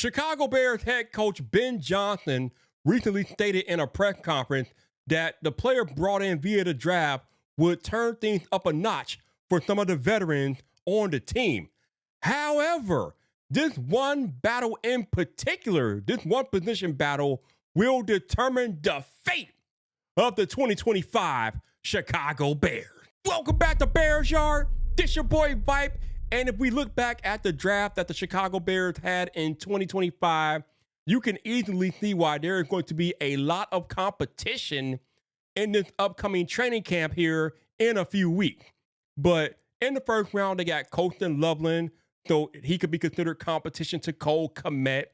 Chicago Bears head coach Ben Johnson recently stated in a press conference that the player brought in via the draft would turn things up a notch for some of the veterans on the team. However, this one battle in particular, this one position battle, will determine the fate of the 2025 Chicago Bears. Welcome back to Bears Yard. This your boy Vipe. And if we look back at the draft that the Chicago Bears had in 2025, you can easily see why there is going to be a lot of competition in this upcoming training camp here in a few weeks. But in the first round, they got Colston Loveland, so he could be considered competition to Cole Kmet.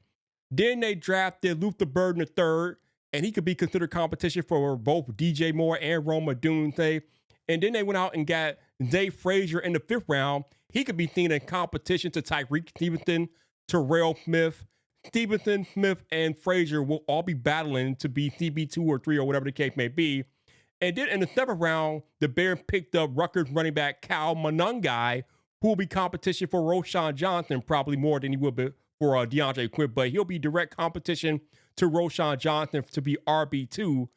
Then they drafted Luther Burden III, and he could be considered competition for both DJ Moore and Roma Dunze. And then they went out and got Zay Frazier in the fifth round. He could be seen in competition to Tyreek Stevenson, Terrell Smith. Stevenson, Smith, and Frazier will all be battling to be CB2 or 3 or whatever the case may be. And then in the seventh round, the Bears picked up Rutgers running back Cal Monangai, who will be competition for Roschon Johnson, probably more than he will be for DeAndre Quick, but he'll be direct competition to Roschon Johnson to be RB2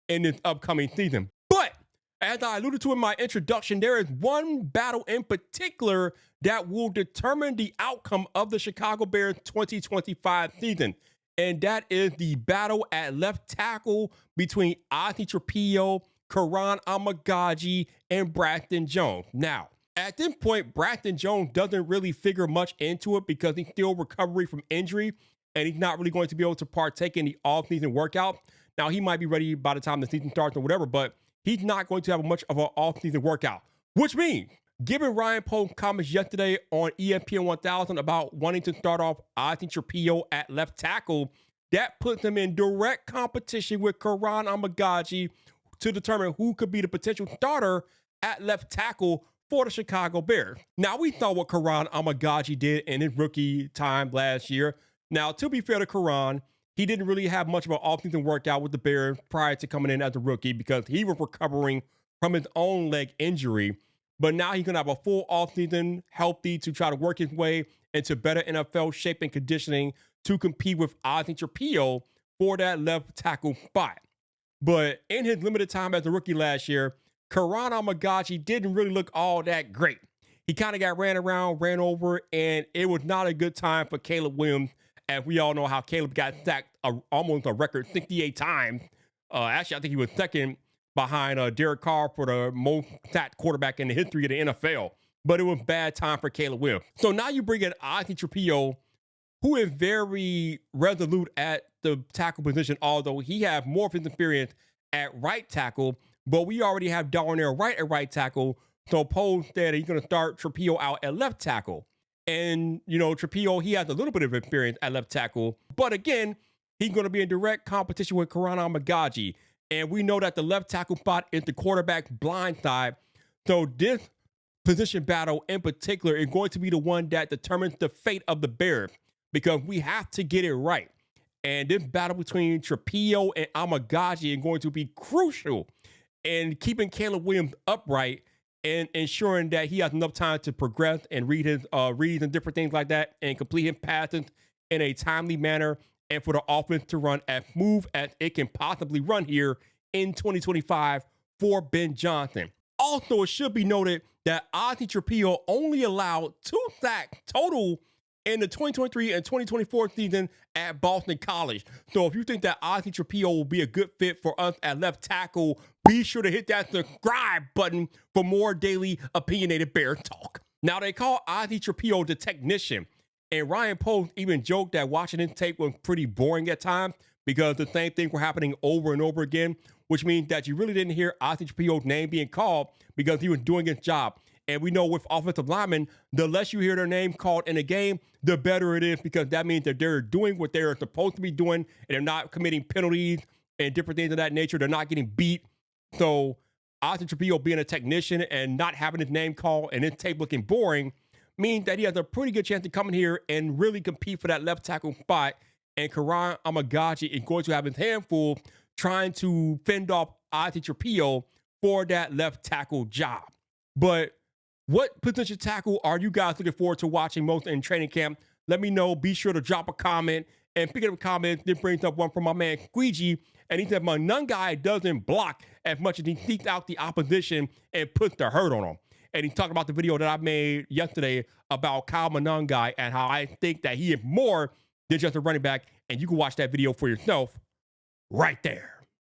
in this upcoming season. But as I alluded to in my introduction, there is one battle in particular that will determine the outcome of the Chicago Bears 2025 season. And that is the battle at left tackle between Ozzie Trapillo, Karan Amagaji, and Braxton Jones. Now, at this point, Braxton Jones doesn't really figure much into it because he's still recovering from injury and he's not really going to be able to partake in the off-season workout. Now, he might be ready by the time the season starts or whatever, but he's not going to have much of an off-season workout, which means, given Ryan Pohl's comments yesterday on ESPN 1000 about wanting to start off Ozzie Trapillo at left tackle, that puts him in direct competition with Karan Amagaji to determine who could be the potential starter at left tackle for the Chicago Bears. Now, we saw what Karan Amagaji did in his rookie time last year. Now, to be fair to Karan, he didn't really have much of an offseason workout with the Bears prior to coming in as a rookie because he was recovering from his own leg injury. But now he's going to have a full offseason, healthy, to try to work his way into better NFL shape and conditioning to compete with Ozzie Trapillo for that left tackle spot. But in his limited time as a rookie last year, Karan Amagaji didn't really look all that great. He kind of got ran around, ran over, and it was not a good time for Caleb Williams. And we all know how Caleb got sacked almost a record 68 times. Actually, I think he was second behind Derek Carr for the most sacked quarterback in the history of the NFL. But it was bad time for Caleb Williams. So now you bring in Ozzie Trapillo, who is very resolute at the tackle position, although he has more of his experience at right tackle. But we already have Darnell Wright at right tackle. So Pohl said he's going to start Trapillo out at left tackle. And, you know, Trapillo, he has a little bit of experience at left tackle. But again, he's going to be in direct competition with Karan Amagaji. And we know that the left tackle spot is the quarterback's blind side. So this position battle in particular is going to be the one that determines the fate of the Bears because we have to get it right. And this battle between Trapillo and Amagaji is going to be crucial in keeping Caleb Williams upright and ensuring that he has enough time to progress and read his reads and different things like that and complete his passes in a timely manner and for the offense to run as smooth as it can possibly run here in 2025 for Ben Johnson. Also, it should be noted that Ozzie Trapillo only allowed 2 sacks total in the 2023 and 2024 season at Boston College. So if you think that Ozzie Trapillo will be a good fit for us at left tackle, be sure to hit that subscribe button for more daily opinionated Bears talk. Now, they call Ozzie Trapillo the technician, and Ryan Pohl even joked that watching his tape was pretty boring at times because the same things were happening over and over again, which means that you really didn't hear Ozzie Trapillo's name being called because he was doing his job. And we know with offensive linemen, the less you hear their name called in a game, the better it is because that means that they're doing what they're supposed to be doing and they're not committing penalties and different things of that nature. They're not getting beat. So Ozzie Trapillo being a technician and not having his name called and his tape looking boring means that he has a pretty good chance to come in here and really compete for that left tackle spot. And Karan Amagaji is going to have his hand full trying to fend off Ozzie Trapillo for that left tackle job. But what position tackle are you guys looking forward to watching most in training camp let me know. Be sure to drop a comment. And picking up comments, then brings up one from my man Squeegee. And he said, my nun guy doesn't block as much as he seeks out the opposition and puts the hurt on him. And he talked about the video that I made yesterday about Kyle Monangai and how I think that he is more than just a running back. And you can watch that video for yourself right there.